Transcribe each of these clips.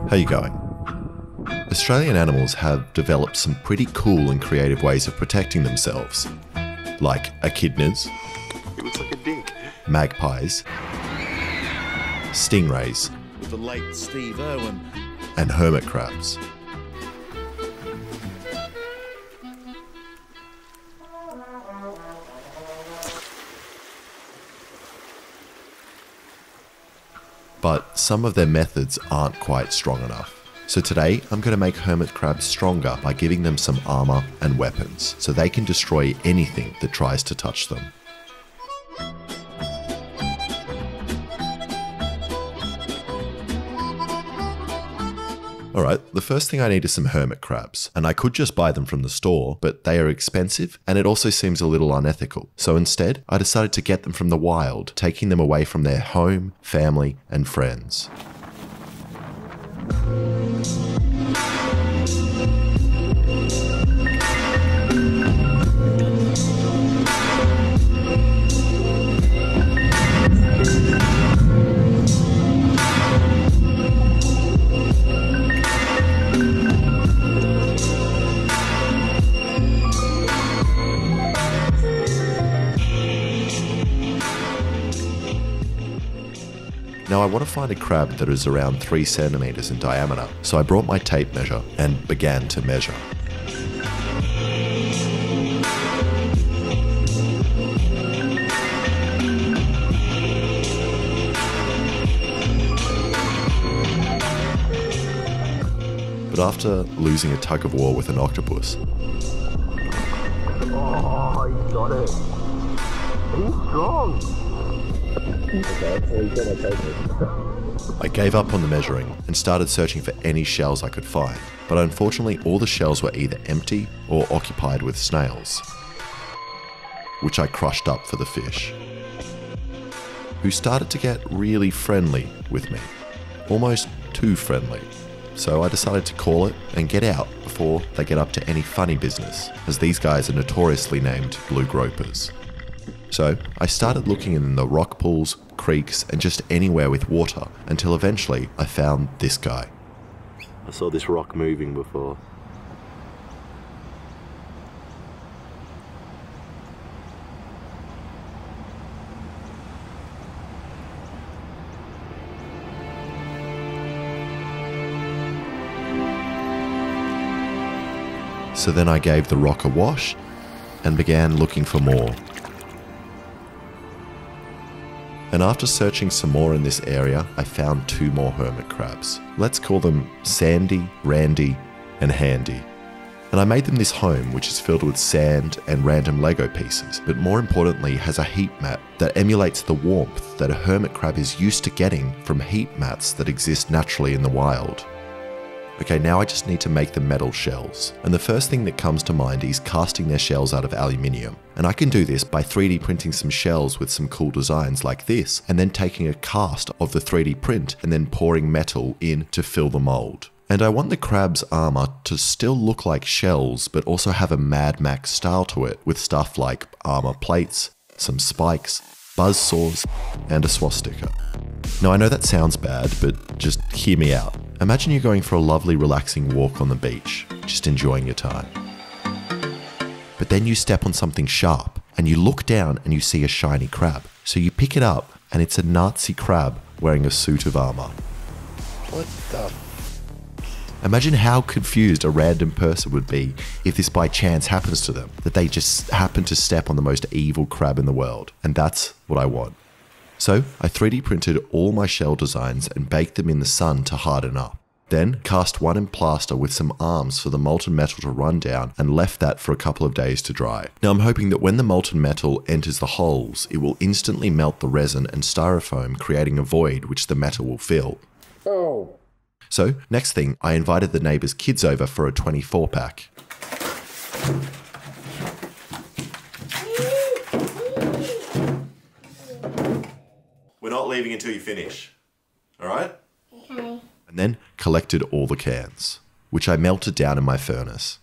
How you going? Australian animals have developed some pretty cool and creative ways of protecting themselves, like echidnas, It looks like a dick. magpies, stingrays, With the late Steve Irwin. and hermit crabs. But some of their methods aren't quite strong enough. So today, I'm going to make hermit crabs stronger by giving them some armor and weapons, so they can destroy anything that tries to touch them. Alright, the first thing I need is some hermit crabs, and I could just buy them from the store, but they are expensive, and it also seems a little unethical. So instead, I decided to get them from the wild, taking them away from their home, family, and friends. Now I want to find a crab that is around 3 centimeters in diameter, so I brought my tape measure and began to measure. But after losing a tug of war with an octopus, Oh, he got it. He's strong. I gave up on the measuring and started searching for any shells I could find, but unfortunately all the shells were either empty or occupied with snails, which I crushed up for the fish, who started to get really friendly with me, almost too friendly. So I decided to call it and get out before they get up to any funny business, as these guys are notoriously named blue gropers. So I started looking in the rock pools, creeks, and just anywhere with water until eventually I found this guy. I saw this rock moving before. So then I gave the rock a wash and began looking for more. And after searching some more in this area, I found 2 more hermit crabs. Let's call them Sandy, Randy, and Handy. And I made them this home, which is filled with sand and random Lego pieces, but more importantly has a heat mat that emulates the warmth that a hermit crab is used to getting from heat mats that exist naturally in the wild. Okay, now I just need to make the metal shells. And the first thing that comes to mind is casting their shells out of aluminium. And I can do this by 3D printing some shells with some cool designs like this, and then taking a cast of the 3D print and then pouring metal in to fill the mold. And I want the crab's armor to still look like shells, but also have a Mad Max style to it, with stuff like armor plates, some spikes, buzz saws, and a swastika. Now I know that sounds bad, but just hear me out. Imagine you're going for a lovely relaxing walk on the beach, just enjoying your time. But then you step on something sharp, and you look down and you see a shiny crab. So you pick it up, and it's a Nazi crab wearing a suit of armor. What the? Imagine how confused a random person would be if this by chance happens to them, that they just happen to step on the most evil crab in the world. And that's what I want. So I 3D printed all my shell designs and baked them in the sun to harden up. Then cast one in plaster with some arms for the molten metal to run down and left that for a couple of days to dry. Now I'm hoping that when the molten metal enters the holes, it will instantly melt the resin and styrofoam, creating a void which the metal will fill. Oh. So next thing, I invited the neighbours' kids over for a 24-pack. We're not leaving until you finish, all right? Okay. And then collected all the cans, which I melted down in my furnace.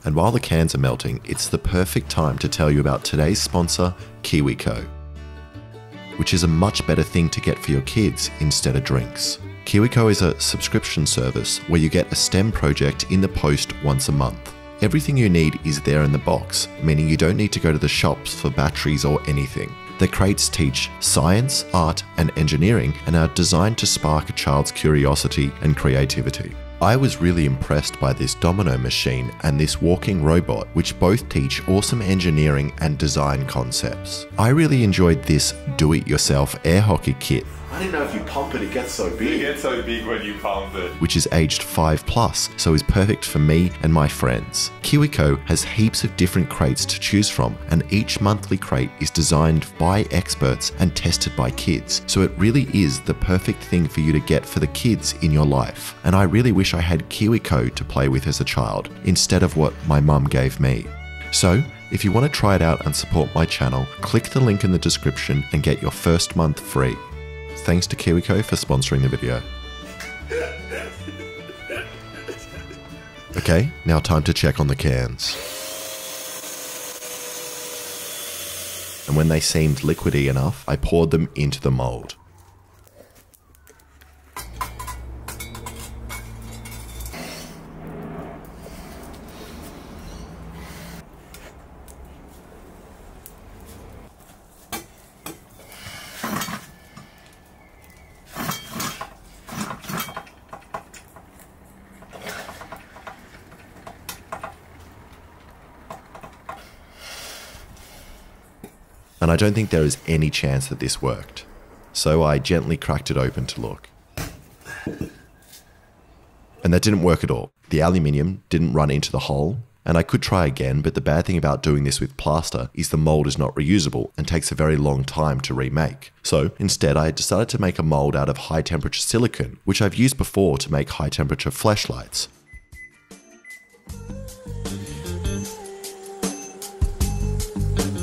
And while the cans are melting, it's the perfect time to tell you about today's sponsor, KiwiCo. which is a much better thing to get for your kids instead of drinks. KiwiCo is a subscription service where you get a STEM project in the post once a month. Everything you need is there in the box, meaning you don't need to go to the shops for batteries or anything. The crates teach science, art, and engineering and are designed to spark a child's curiosity and creativity. I was really impressed by this domino machine and this walking robot, which both teach awesome engineering and design concepts. I really enjoyed this do-it-yourself air hockey kit, I didn't know if you pump it, it gets so big. It gets so big when you pump it. which is aged 5+, so is perfect for me and my friends. KiwiCo has heaps of different crates to choose from, and each monthly crate is designed by experts and tested by kids, so it really is the perfect thing for you to get for the kids in your life. And I really wish I had KiwiCo to play with as a child, instead of what my mum gave me. So, if you want to try it out and support my channel, click the link in the description and get your first month free. Thanks to KiwiCo for sponsoring the video. Okay, now time to check on the cans. And when they seemed liquidy enough, I poured them into the mold. And I don't think there is any chance that this worked. So I gently cracked it open to look. And that didn't work at all. The aluminium didn't run into the hole, and I could try again, but the bad thing about doing this with plaster is the mold is not reusable and takes a very long time to remake. So instead I decided to make a mold out of high temperature silicone, which I've used before to make high temperature flashlights.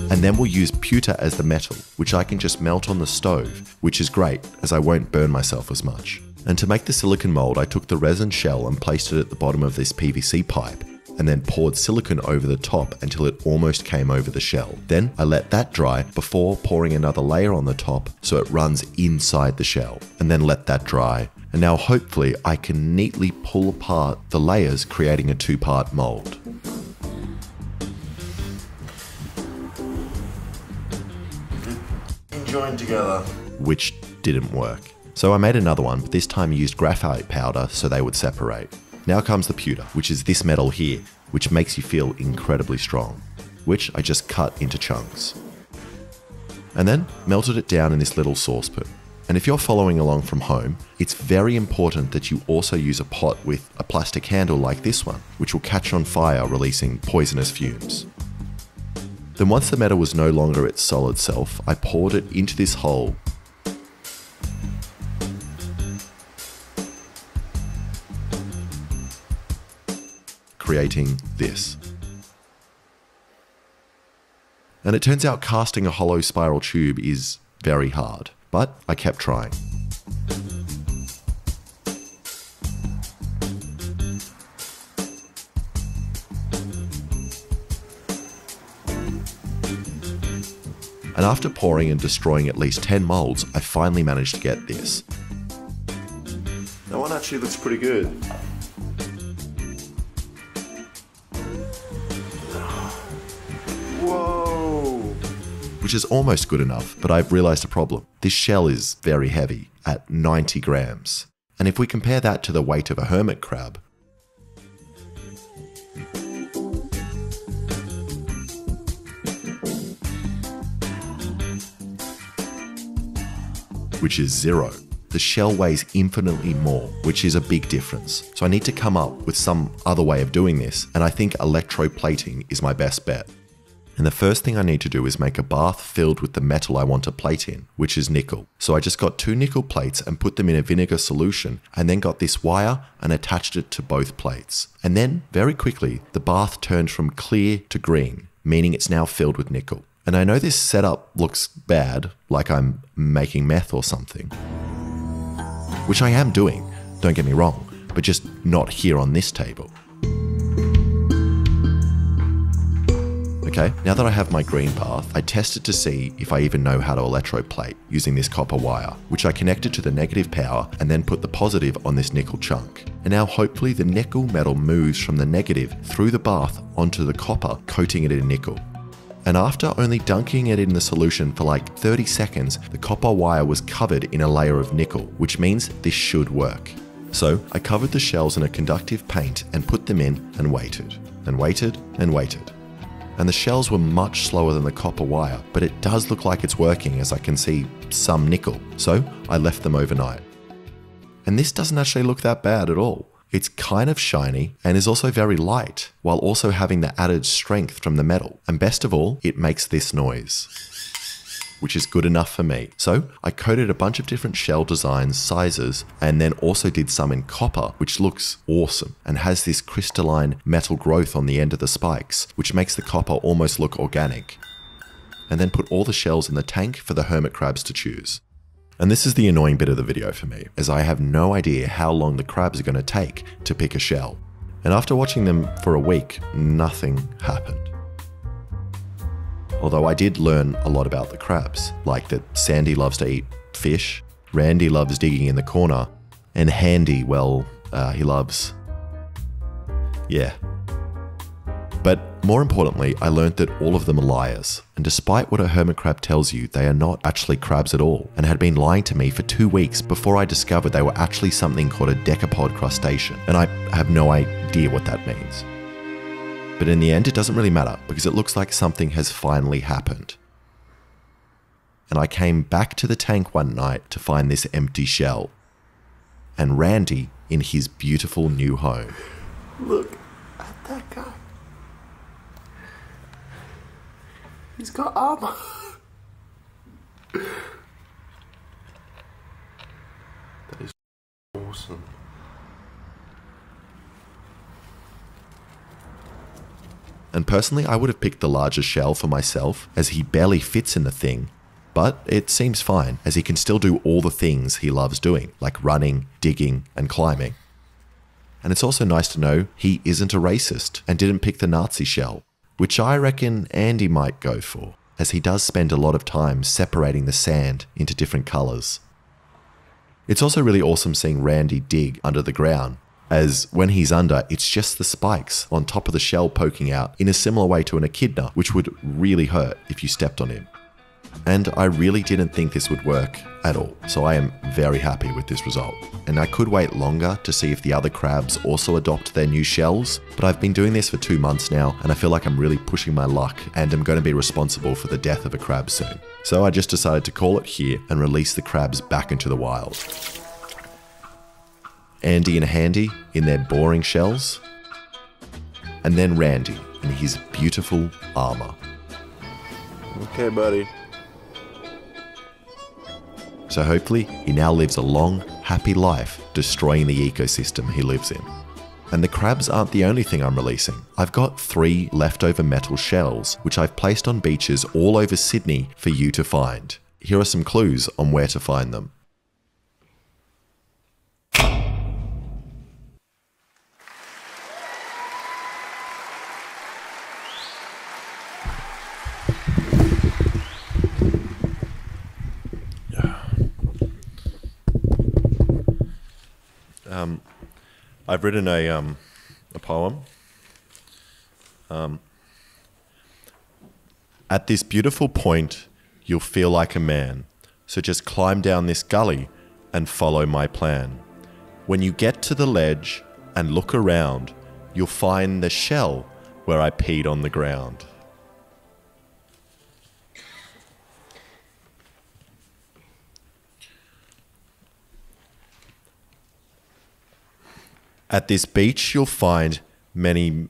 And then we'll use pewter as the metal, which I can just melt on the stove, which is great as I won't burn myself as much. And to make the silicone mold, I took the resin shell and placed it at the bottom of this PVC pipe, and then poured silicone over the top until it almost came over the shell. Then I let that dry before pouring another layer on the top so it runs inside the shell, and then let that dry. And now hopefully I can neatly pull apart the layers, creating a two-part mold. Joined together. Which didn't work. So I made another one, but this time I used graphite powder so they would separate. Now comes the pewter, which is this metal here, which makes you feel incredibly strong, which I just cut into chunks. And then melted it down in this little saucepan. And if you're following along from home, it's very important that you also use a pot with a plastic handle like this one, which will catch on fire, releasing poisonous fumes. Then once the metal was no longer its solid self, I poured it into this hole. Creating this. And it turns out casting a hollow spiral tube is very hard, but I kept trying. And after pouring and destroying at least 10 molds, I finally managed to get this. That one actually looks pretty good. Whoa! Which is almost good enough, but I've realized a problem. This shell is very heavy, at 90 grams. And if we compare that to the weight of a hermit crab, which is 0. The shell weighs infinitely more, which is a big difference. So I need to come up with some other way of doing this, and I think electroplating is my best bet. And the first thing I need to do is make a bath filled with the metal I want to plate in, which is nickel. So I just got 2 nickel plates and put them in a vinegar solution, and then got this wire and attached it to both plates. And then, very quickly, the bath turned from clear to green, meaning it's now filled with nickel. And I know this setup looks bad, like I'm making meth or something. Which I am doing, don't get me wrong, but just not here on this table. Okay, now that I have my green bath, I tested to see if I even know how to electroplate using this copper wire, which I connected to the negative power and then put the positive on this nickel chunk. And now hopefully the nickel metal moves from the negative through the bath onto the copper, coating it in nickel. And after only dunking it in the solution for like 30 seconds, the copper wire was covered in a layer of nickel, which means this should work. So I covered the shells in a conductive paint and put them in and waited, and waited, and waited. And the shells were much slower than the copper wire, but it does look like it's working as I can see some nickel, so I left them overnight. And this doesn't actually look that bad at all. It's kind of shiny and is also very light, while also having the added strength from the metal. And best of all, it makes this noise, which is good enough for me. So I coated a bunch of different shell designs, sizes, and then also did some in copper, which looks awesome and has this crystalline metal growth on the end of the spikes, which makes the copper almost look organic. And then put all the shells in the tank for the hermit crabs to choose. And this is the annoying bit of the video for me, as I have no idea how long the crabs are going to take to pick a shell. And after watching them for a week, nothing happened. Although I did learn a lot about the crabs, like that Sandy loves to eat fish, Randy loves digging in the corner, and Handy, well, he loves... yeah. But more importantly, I learned that all of them are liars. And despite what a hermit crab tells you, they are not actually crabs at all, and had been lying to me for 2 weeks before I discovered they were actually something called a decapod crustacean. And I have no idea what that means. But in the end, it doesn't really matter because it looks like something has finally happened. And I came back to the tank one night to find this empty shell. And Randy in his beautiful new home. Look at that guy. He's got armor. That is awesome. And personally, I would have picked the larger shell for myself, as he barely fits in the thing, but it seems fine, as he can still do all the things he loves doing, like running, digging, and climbing. And it's also nice to know he isn't a racist and didn't pick the Nazi shell, which I reckon Andy might go for, as he does spend a lot of time separating the sand into different colours. It's also really awesome seeing Randy dig under the ground, as when he's under, it's just the spikes on top of the shell poking out in a similar way to an echidna, which would really hurt if you stepped on him. And I really didn't think this would work at all, so I am very happy with this result. And I could wait longer to see if the other crabs also adopt their new shells, but I've been doing this for 2 months now, and I feel like I'm really pushing my luck, and I'm going to be responsible for the death of a crab soon. So I just decided to call it here and release the crabs back into the wild. Andy and Handy in their boring shells, and then Randy in his beautiful armor. Okay, buddy. So hopefully he now lives a long, happy life destroying the ecosystem he lives in. And the crabs aren't the only thing I'm releasing. I've got 3 leftover metal shells, which I've placed on beaches all over Sydney for you to find. Here are some clues on where to find them. I've written a poem. At this beautiful point, you'll feel like a man. So just climb down this gully and follow my plan. When you get to the ledge and look around, you'll find the shell where I peed on the ground. At this beach you'll find many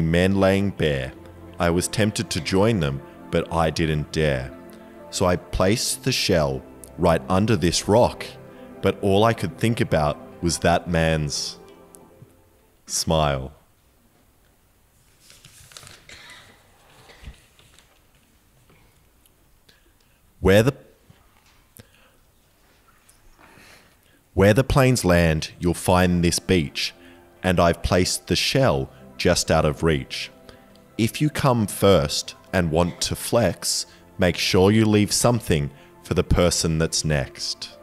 men laying bare. I was tempted to join them, but I didn't dare. So I placed the shell right under this rock, but all I could think about was that man's smile. Where the planes land, you'll find this beach. and I've placed the shell just out of reach. If you come first and want to flex, make sure you leave something for the person that's next.